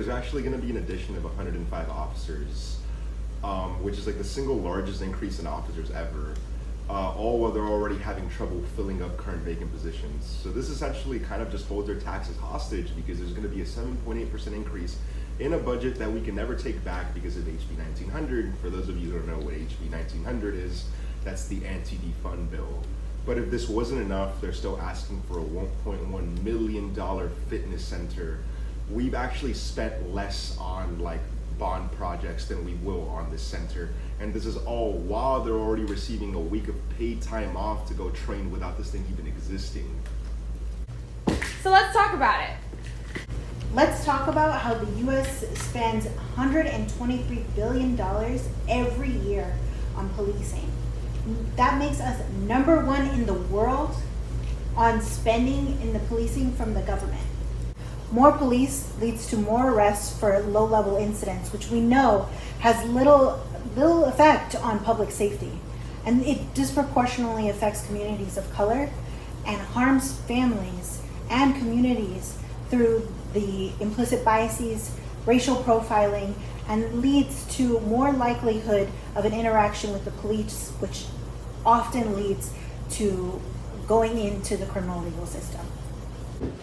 there's actually going to be an addition of 105 officers, which is like the single largest increase in officers ever, all while they're already having trouble filling up current vacant positions. So this essentially kind of just holds their taxes hostage because there's going to be a 7.8% increase in a budget that we can never take back because of HB 1900. For those of you who don't know what HB 1900 is, that's the anti-defund bill. But if this wasn't enough, they're still asking for a $1.1 million fitness center. We've actually spent less on like bond projects than we will on this center. And this is all while they're already receiving a week of paid time off to go train without this thing even existing. So let's talk about it. Let's talk about how the U.S. spends $123 billion every year on policing. That makes us #1 in the world on spending in the policing from the government. More police leads to more arrests for low-level incidents, which we know has little effect on public safety. And it disproportionately affects communities of color and harms families and communities through the implicit biases, racial profiling, and leads to more likelihood of an interaction with the police, which often leads to going into the criminal legal system.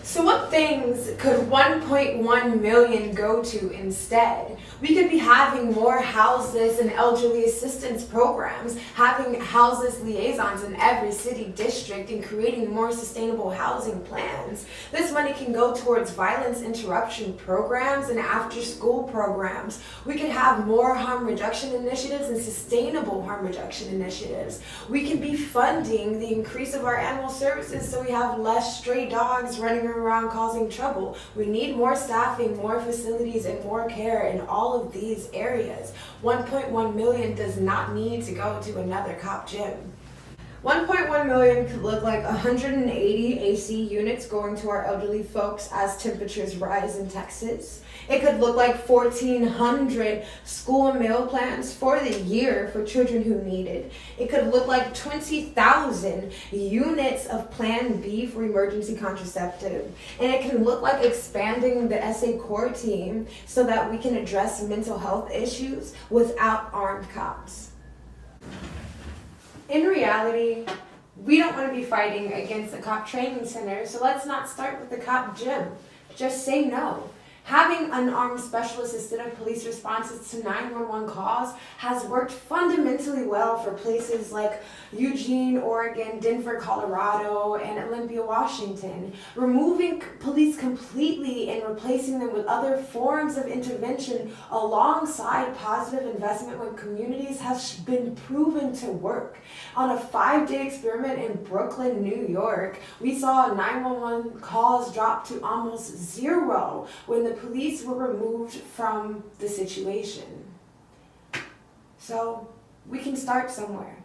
So what things could 1.1 million go to instead? We could be having more houseless and elderly assistance programs, having houseless liaisons in every city district, and creating more sustainable housing plans. This money can go towards violence interruption programs and after-school programs. We could have more harm reduction initiatives and sustainable harm reduction initiatives. We could be funding the increase of our animal services so we have less stray dogs running around causing trouble. We need more staffing, more facilities, and more care in all of these areas. 1.1 million does not need to go to another cop gym. 1.1 million could look like 180 AC units going to our elderly folks as temperatures rise in Texas. It could look like 1,400 school meal plans for the year for children who need it. It could look like 20,000 units of Plan B for emergency contraceptive. And it can look like expanding the SA core team so that we can address mental health issues without armed cops. In reality, we don't want to be fighting against the cop training center, so let's not start with the cop gym. Just say no. Having unarmed special assisted police responses to 911 calls has worked fundamentally well for places like Eugene, Oregon, Denver, Colorado, and Olympia, Washington. Removing police completely and replacing them with other forms of intervention alongside positive investment with communities has been proven to work. On a 5-day experiment in Brooklyn, New York, we saw 911 calls drop to almost zero when the police were removed from the situation. So we can start somewhere.